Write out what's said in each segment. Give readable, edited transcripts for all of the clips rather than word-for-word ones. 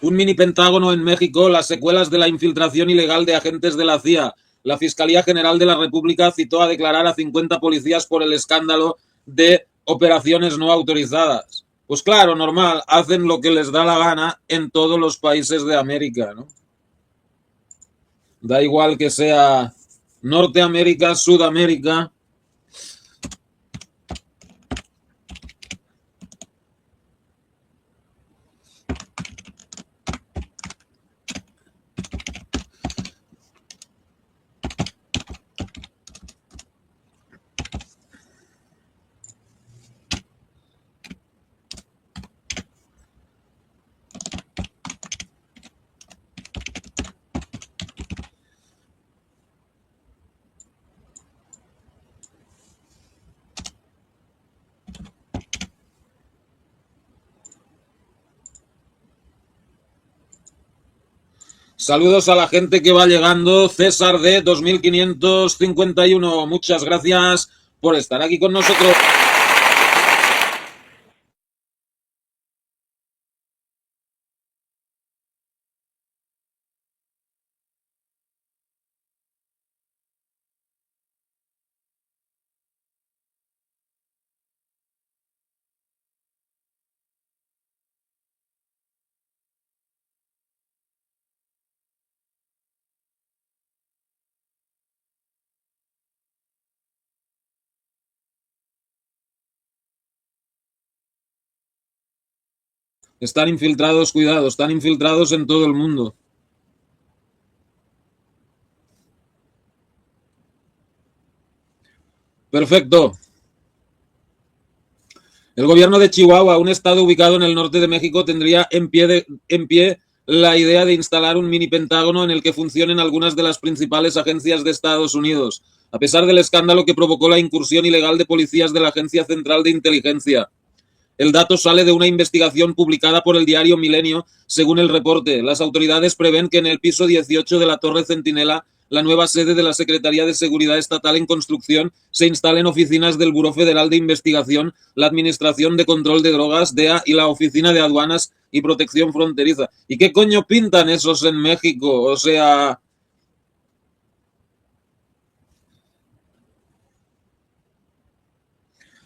Un mini pentágono en México, las secuelas de la infiltración ilegal de agentes de la CIA. La Fiscalía General de la República citó a declarar a 50 policías por el escándalo de operaciones no autorizadas. Pues claro, normal, hacen lo que les da la gana en todos los países de América, ¿no? Da igual que sea Norteamérica, Sudamérica. Saludos a la gente que va llegando. César de 2551. Muchas gracias por estar aquí con nosotros. Están infiltrados, cuidado, están infiltrados en todo el mundo. Perfecto. El gobierno de Chihuahua, un estado ubicado en el norte de México, tendría en pie la idea de instalar un mini pentágono en el que funcionen algunas de las principales agencias de Estados Unidos, a pesar del escándalo que provocó la incursión ilegal de policías de la Agencia Central de Inteligencia. El dato sale de una investigación publicada por el diario Milenio. Según el reporte, las autoridades prevén que en el piso 18 de la Torre Centinela, la nueva sede de la Secretaría de Seguridad Estatal en construcción, se instalen oficinas del Buró Federal de Investigación, la Administración de Control de Drogas, DEA, y la Oficina de Aduanas y Protección Fronteriza. ¿Y qué coño pintan esos en México? O sea...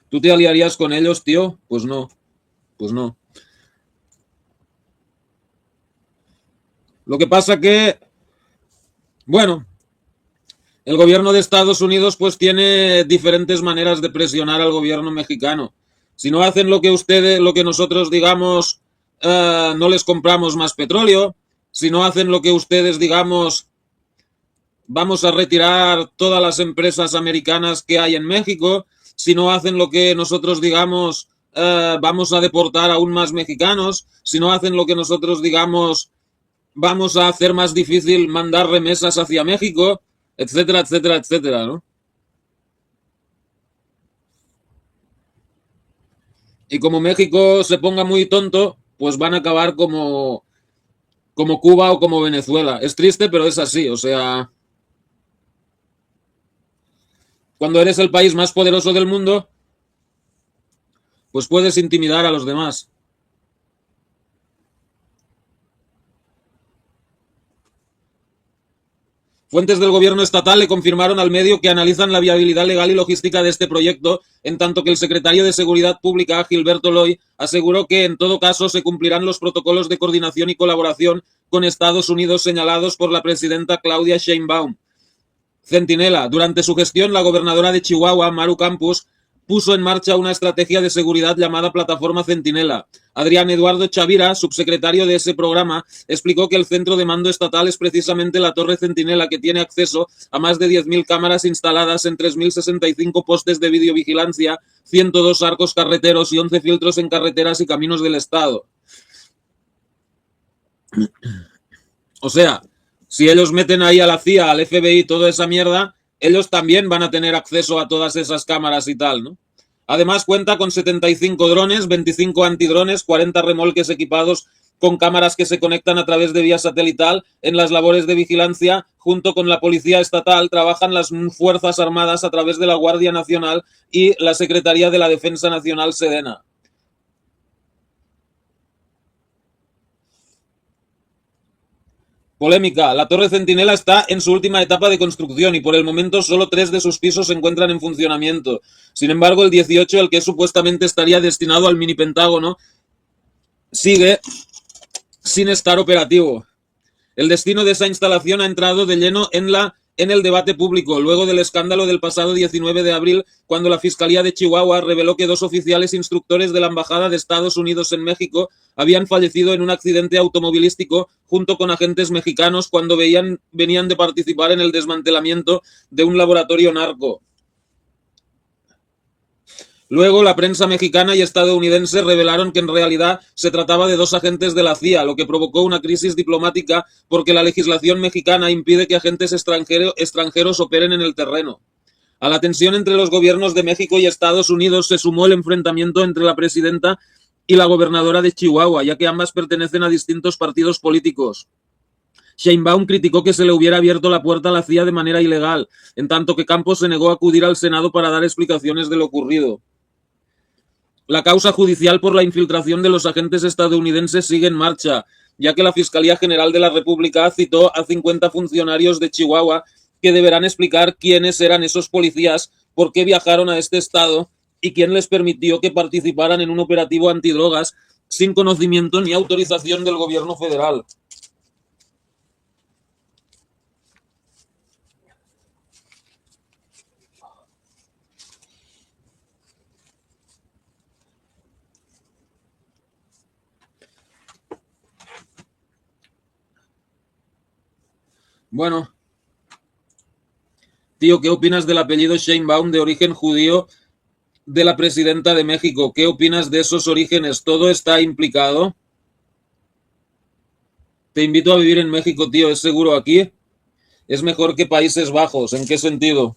¿Tú te aliarías con ellos, tío? Pues no, pues no. Lo que pasa que, bueno, el gobierno de Estados Unidos pues tiene diferentes maneras de presionar al gobierno mexicano. Si no hacen lo que ustedes, lo que nosotros digamos, no les compramos más petróleo. Si no hacen lo que ustedes digamos, vamos a retirar todas las empresas americanas que hay en México. Si no hacen lo que nosotros digamos, vamos a deportar aún más mexicanos. Si no hacen lo que nosotros digamos, vamos a hacer más difícil mandar remesas hacia México, etcétera, etcétera, etcétera, ¿no? Y como México se ponga muy tonto, pues van a acabar como Cuba o como Venezuela. Es triste, pero es así. O sea, cuando eres el país más poderoso del mundo, pues puedes intimidar a los demás. Fuentes del gobierno estatal le confirmaron al medio que analizan la viabilidad legal y logística de este proyecto, en tanto que el secretario de Seguridad Pública, Gilberto Loy, aseguró que en todo caso se cumplirán los protocolos de coordinación y colaboración con Estados Unidos señalados por la presidenta Claudia Sheinbaum. Centinela. Durante su gestión, la gobernadora de Chihuahua, Maru Campos, puso en marcha una estrategia de seguridad llamada Plataforma Centinela. Adrián Eduardo Chavira, subsecretario de ese programa, explicó que el centro de mando estatal es precisamente la Torre Centinela, que tiene acceso a más de 10.000 cámaras instaladas en 3.065 postes de videovigilancia, 102 arcos carreteros y 11 filtros en carreteras y caminos del estado. O sea, si ellos meten ahí a la CIA, al FBI, toda esa mierda, ellos también van a tener acceso a todas esas cámaras y tal, ¿no? Además cuenta con 75 drones, 25 antidrones, 40 remolques equipados con cámaras que se conectan a través de vía satelital. En las labores de vigilancia, junto con la Policía Estatal, trabajan las Fuerzas Armadas a través de la Guardia Nacional y la Secretaría de la Defensa Nacional, Sedena. Polémica. La Torre Centinela está en su última etapa de construcción y por el momento solo 3 de sus pisos se encuentran en funcionamiento. Sin embargo, el 18, el que supuestamente estaría destinado al mini Pentágono, sigue sin estar operativo. El destino de esa instalación ha entrado de lleno en el debate público, luego del escándalo del pasado 19 de abril, cuando la Fiscalía de Chihuahua reveló que 2 oficiales instructores de la Embajada de Estados Unidos en México habían fallecido en un accidente automovilístico junto con agentes mexicanos cuando venían de participar en el desmantelamiento de un laboratorio narco. Luego, la prensa mexicana y estadounidense revelaron que en realidad se trataba de 2 agentes de la CIA, lo que provocó una crisis diplomática porque la legislación mexicana impide que agentes extranjeros operen en el terreno. A la tensión entre los gobiernos de México y Estados Unidos se sumó el enfrentamiento entre la presidenta y la gobernadora de Chihuahua, ya que ambas pertenecen a distintos partidos políticos. Sheinbaum criticó que se le hubiera abierto la puerta a la CIA de manera ilegal, en tanto que Campos se negó a acudir al Senado para dar explicaciones de lo ocurrido. La causa judicial por la infiltración de los agentes estadounidenses sigue en marcha, ya que la Fiscalía General de la República citó a 50 funcionarios de Chihuahua que deberán explicar quiénes eran esos policías, por qué viajaron a este estado y quién les permitió que participaran en un operativo antidrogas sin conocimiento ni autorización del gobierno federal. Bueno, tío, ¿qué opinas del apellido Sheinbaum de origen judío de la presidenta de México? ¿Qué opinas de esos orígenes? ¿Todo está implicado? Te invito a vivir en México, tío. ¿Es seguro aquí? Es mejor que Países Bajos. ¿En qué sentido?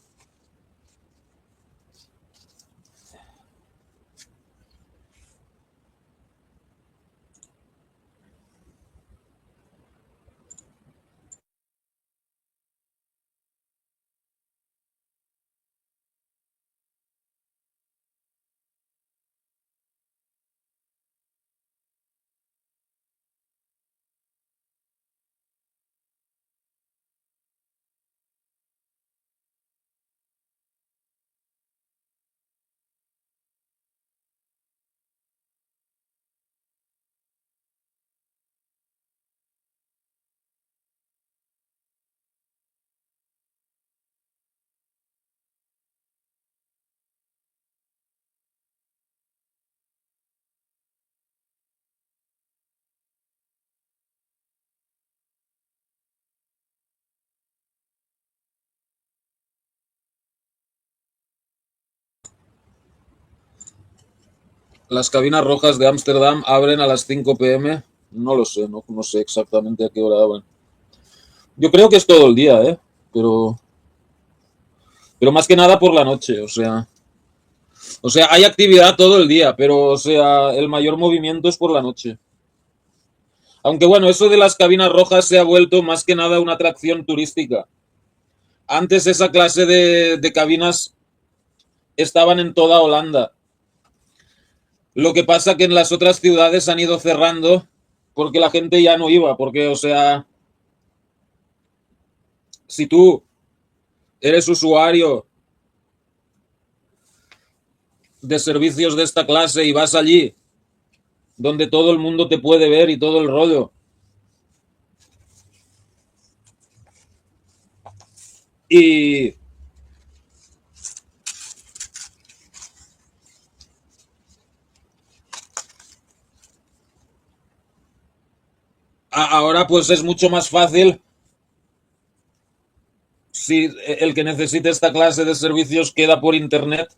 Las cabinas rojas de Ámsterdam abren a las 5 p.m. No lo sé, no sé exactamente a qué hora abren. Yo creo que es todo el día, ¿eh? Pero más que nada por la noche, o sea, hay actividad todo el día, pero, o sea, el mayor movimiento es por la noche. Aunque bueno, eso de las cabinas rojas se ha vuelto más que nada una atracción turística. Antes esa clase de cabinas estaban en toda Holanda. Lo que pasa que en las otras ciudades han ido cerrando porque la gente ya no iba, porque, o sea, si tú eres usuario de servicios de esta clase y vas allí donde todo el mundo te puede ver y todo el rollo, y ahora pues es mucho más fácil si el que necesite esta clase de servicios queda por internet,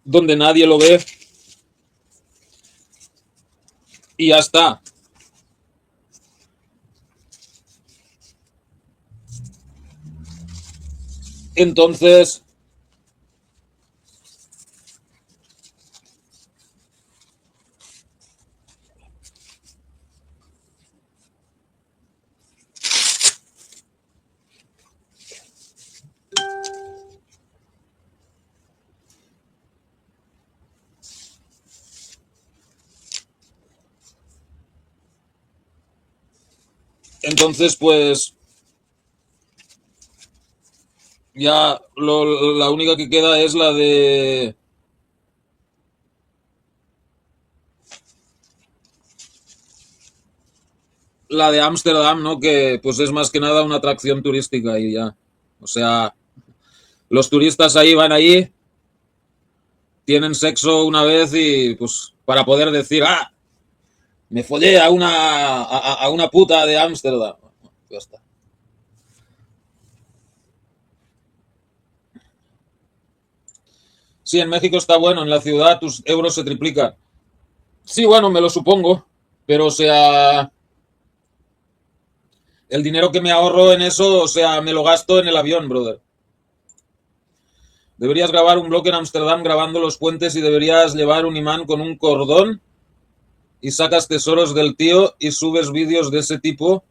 donde nadie lo ve y ya está. Entonces, Entonces, pues ya la única que queda es la de Ámsterdam, ¿no? Que pues es más que nada una atracción turística y ya. O sea, los turistas ahí van allí, tienen sexo una vez y pues para poder decir, ah, me follé a una puta de Ámsterdam. Ya está. Sí, en México está bueno, en la ciudad tus euros se triplican. Sí, bueno, me lo supongo, pero o sea, el dinero que me ahorro en eso, o sea, me lo gasto en el avión, brother. Deberías grabar un blog en Ámsterdam grabando los puentes y deberías llevar un imán con un cordón y sacas tesoros del tío y subes vídeos de ese tipo.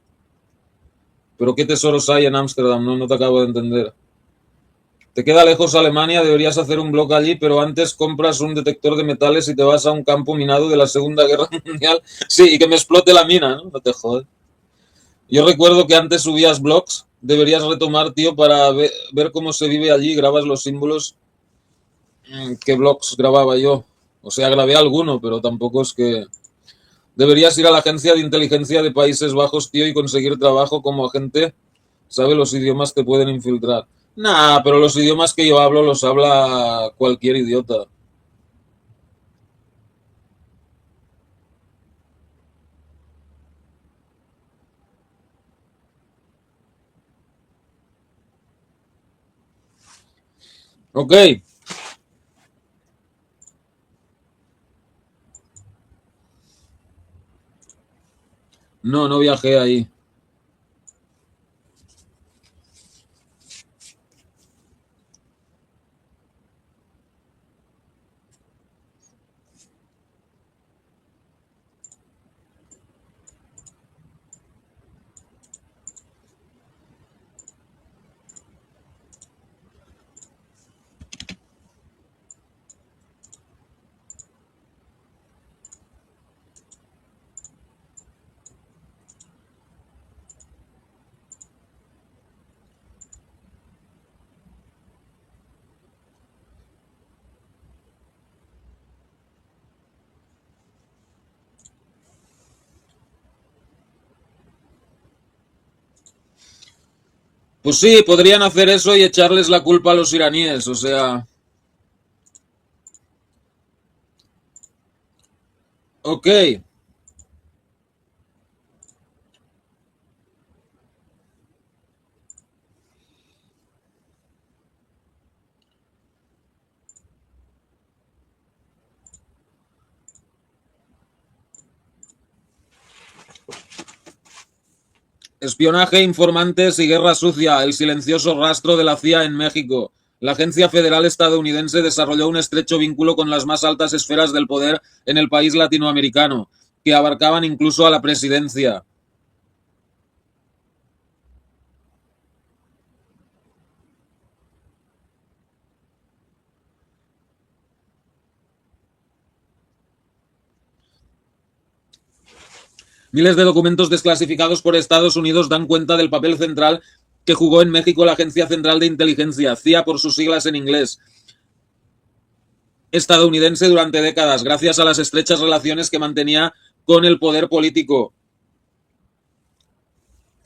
Pero ¿qué tesoros hay en Ámsterdam? No, no te acabo de entender. Te queda lejos Alemania, deberías hacer un blog allí, pero antes compras un detector de metales y te vas a un campo minado de la Segunda Guerra Mundial. Sí, y que me explote la mina, ¿no? No te jodas. Yo recuerdo que antes subías blogs, deberías retomar, tío, para ver cómo se vive allí, grabas los símbolos. ¿Qué blogs grababa yo? O sea, grabé alguno, pero tampoco es que... Deberías ir a la agencia de inteligencia de Países Bajos, tío, y conseguir trabajo como agente. ¿Sabe los idiomas te pueden infiltrar? Nah, pero los idiomas que yo hablo los habla cualquier idiota. Ok. No, no viajé ahí. Pues sí, podrían hacer eso y echarles la culpa a los iraníes, o sea... Ok. Espionaje, informantes y guerra sucia, el silencioso rastro de la CIA en México. La Agencia Federal Estadounidense desarrolló un estrecho vínculo con las más altas esferas del poder en el país latinoamericano, que abarcaban incluso a la presidencia. Miles de documentos desclasificados por Estados Unidos dan cuenta del papel central que jugó en México la Agencia Central de Inteligencia, CIA por sus siglas en inglés, estadounidense durante décadas, gracias a las estrechas relaciones que mantenía con el poder político.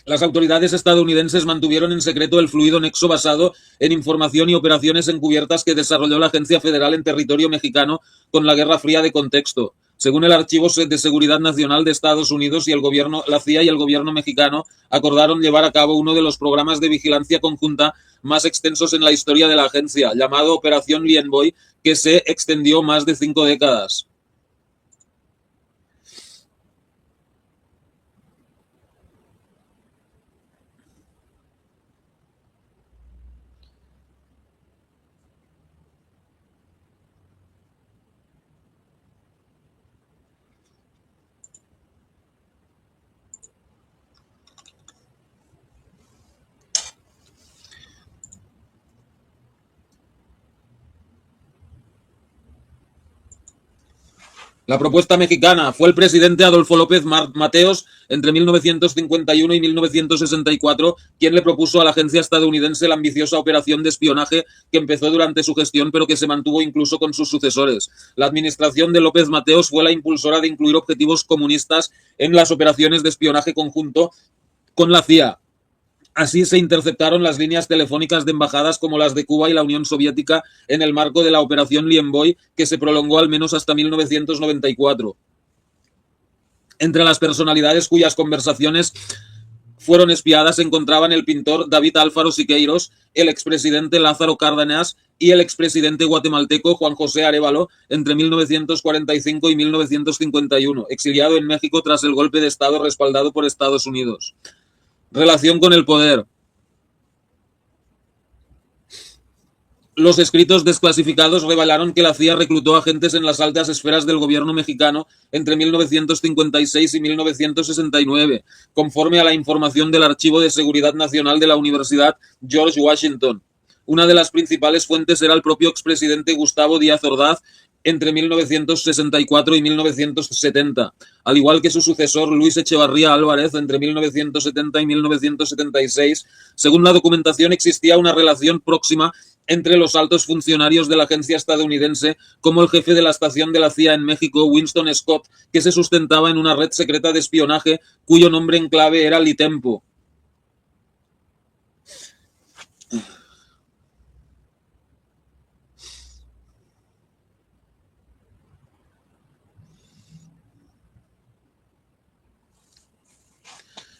Las autoridades estadounidenses mantuvieron en secreto el fluido nexo basado en información y operaciones encubiertas que desarrolló la Agencia Federal en territorio mexicano con la Guerra Fría de contexto. Según el Archivo de Seguridad Nacional de Estados Unidos y el gobierno, la CIA y el gobierno mexicano acordaron llevar a cabo uno de los programas de vigilancia conjunta más extensos en la historia de la agencia, llamado Operación Lienboy, que se extendió más de 5 décadas. La propuesta mexicana fue el presidente Adolfo López Mateos entre 1951 y 1964 quien le propuso a la agencia estadounidense la ambiciosa operación de espionaje que empezó durante su gestión pero que se mantuvo incluso con sus sucesores. La administración de López Mateos fue la impulsora de incluir objetivos comunistas en las operaciones de espionaje conjunto con la CIA. Así se interceptaron las líneas telefónicas de embajadas como las de Cuba y la Unión Soviética en el marco de la Operación Lienboy, que se prolongó al menos hasta 1994. Entre las personalidades cuyas conversaciones fueron espiadas se encontraban el pintor David Alfaro Siqueiros, el expresidente Lázaro Cárdenas y el expresidente guatemalteco Juan José Arévalo entre 1945 y 1951, exiliado en México tras el golpe de Estado respaldado por Estados Unidos. Relación con el poder. Los escritos desclasificados revelaron que la CIA reclutó agentes en las altas esferas del gobierno mexicano entre 1956 y 1969, conforme a la información del Archivo de Seguridad Nacional de la Universidad George Washington. Una de las principales fuentes era el propio expresidente Gustavo Díaz Ordaz entre 1964 y 1970, al igual que su sucesor Luis Echevarría Álvarez entre 1970 y 1976. Según la documentación, existía una relación próxima entre los altos funcionarios de la agencia estadounidense, como el jefe de la estación de la CIA en México, Winston Scott, que se sustentaba en una red secreta de espionaje cuyo nombre en clave era Litempo.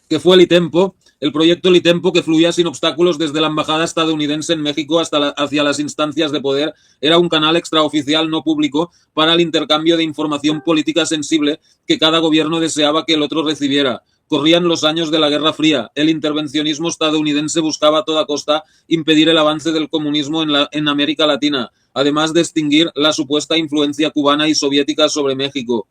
Que fue Litempo, el proyecto Litempo, que fluía sin obstáculos desde la embajada estadounidense en México hacia las instancias de poder, era un canal extraoficial no público para el intercambio de información política sensible que cada gobierno deseaba que el otro recibiera. Corrían los años de la Guerra Fría. El intervencionismo estadounidense buscaba a toda costa impedir el avance del comunismo en América Latina, además de extinguir la supuesta influencia cubana y soviética sobre México.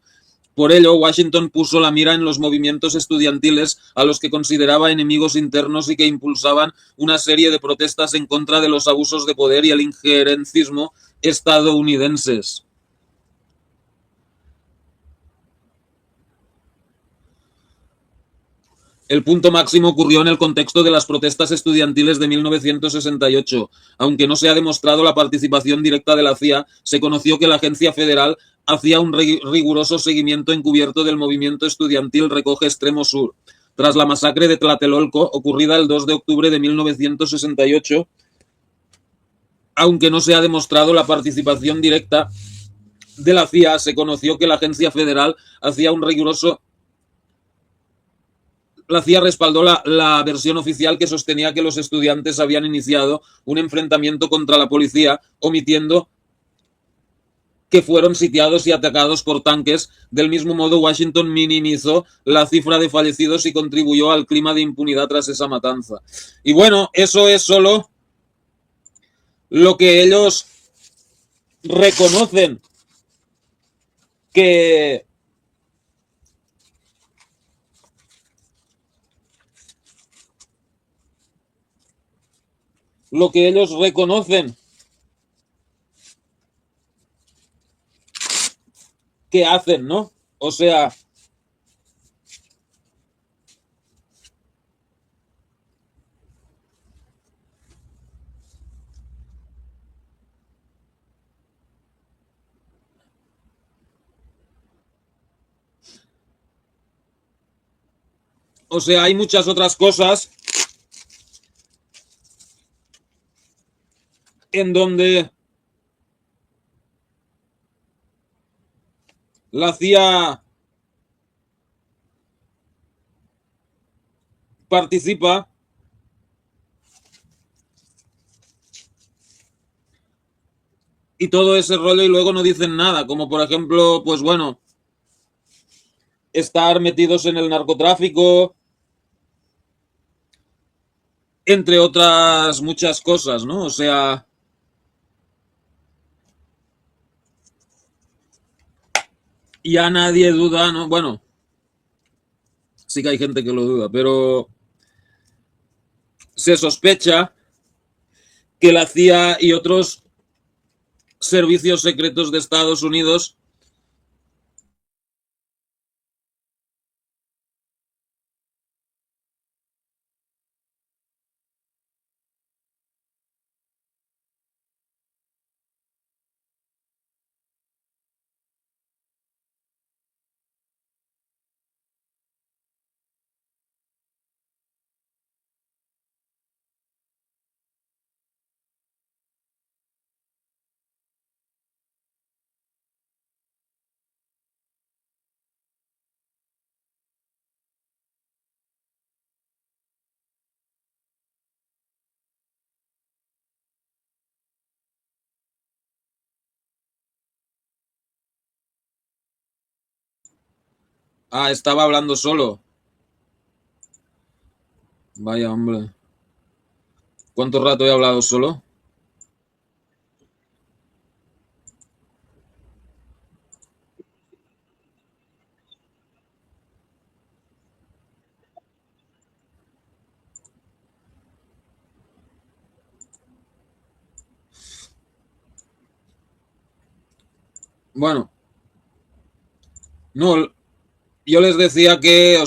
Por ello, Washington puso la mira en los movimientos estudiantiles a los que consideraba enemigos internos y que impulsaban una serie de protestas en contra de los abusos de poder y el injerencismo estadounidenses. El punto máximo ocurrió en el contexto de las protestas estudiantiles de 1968. Aunque no se ha demostrado la participación directa de la CIA, se conoció que la agencia federal hacía un riguroso seguimiento encubierto del movimiento estudiantil Recoge Extremo Sur. Tras la masacre de Tlatelolco, ocurrida el 2 de octubre de 1968, aunque no se ha demostrado la participación directa de la CIA, se conoció que la agencia federal hacía un riguroso... La CIA respaldó la versión oficial que sostenía que los estudiantes habían iniciado un enfrentamiento contra la policía, omitiendo que fueron sitiados y atacados por tanques. Del mismo modo, Washington minimizó la cifra de fallecidos y contribuyó al clima de impunidad tras esa matanza. Y bueno, eso es solo lo que ellos reconocen que ellos reconocen que hacen, ¿no? O sea, hay muchas otras cosas en donde la CIA participa y todo ese rollo y luego no dicen nada, como por ejemplo, pues bueno, estar metidos en el narcotráfico, entre otras muchas cosas, ¿no? O sea, ya nadie duda, ¿no? Bueno, sí que hay gente que lo duda, pero se sospecha que la CIA y otros servicios secretos de Estados Unidos Ah, estaba hablando solo. Vaya, hombre. ¿Cuánto rato he hablado solo? Bueno, no, yo les decía que,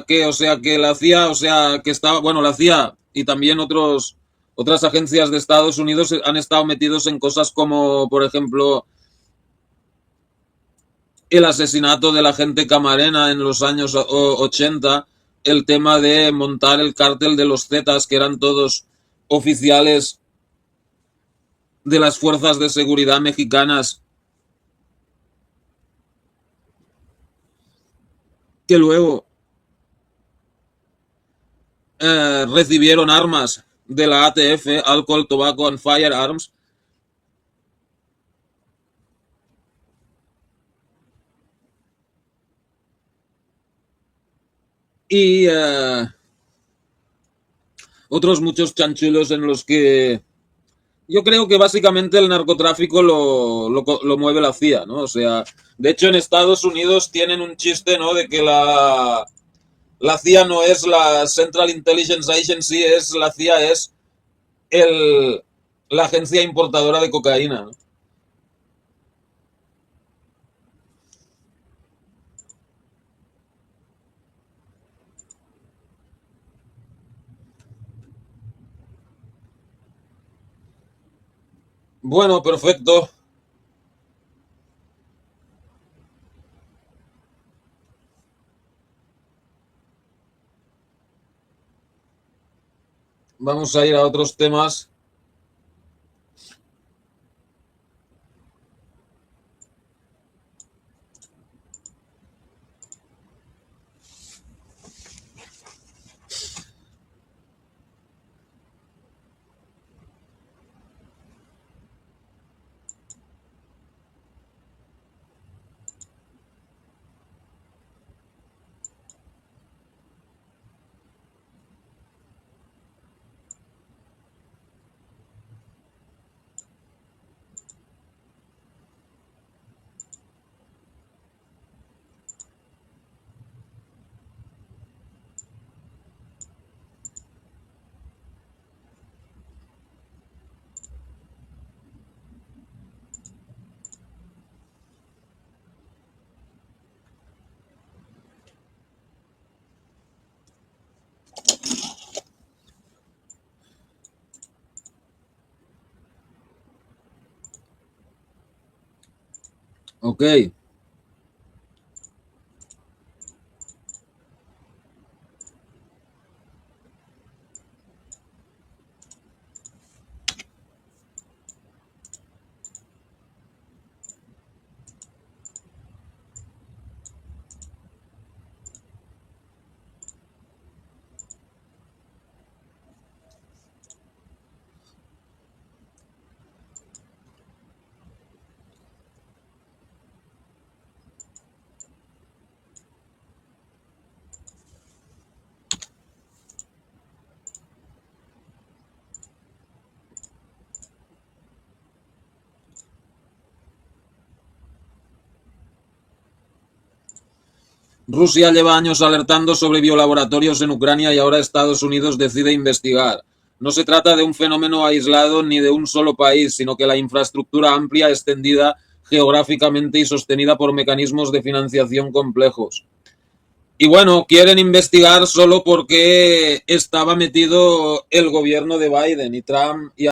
que la CIA, que estaba, bueno, la CIA y también otras agencias de Estados Unidos han estado metidos en cosas como, por ejemplo, el asesinato del agente Camarena en los años 80, el tema de montar el cártel de los Zetas, que eran todos oficiales de las fuerzas de seguridad mexicanas, que luego recibieron armas de la ATF, Alcohol, Tobacco and Firearms, y otros muchos chanchulos en los que yo creo que básicamente el narcotráfico lo mueve la CIA, ¿no? O sea, de hecho en Estados Unidos tienen un chiste, ¿no? De que la CIA no es la Central Intelligence Agency, la CIA es el, la agencia importadora de cocaína, ¿no? Bueno, perfecto. Vamos a ir a otros temas. Ok. Rusia lleva años alertando sobre biolaboratorios en Ucrania y ahora Estados Unidos decide investigar. No se trata de un fenómeno aislado ni de un solo país, sino que la infraestructura amplia, extendida geográficamente y sostenida por mecanismos de financiación complejos. Y bueno, quieren investigar solo porque estaba metido el gobierno de Biden y Trump y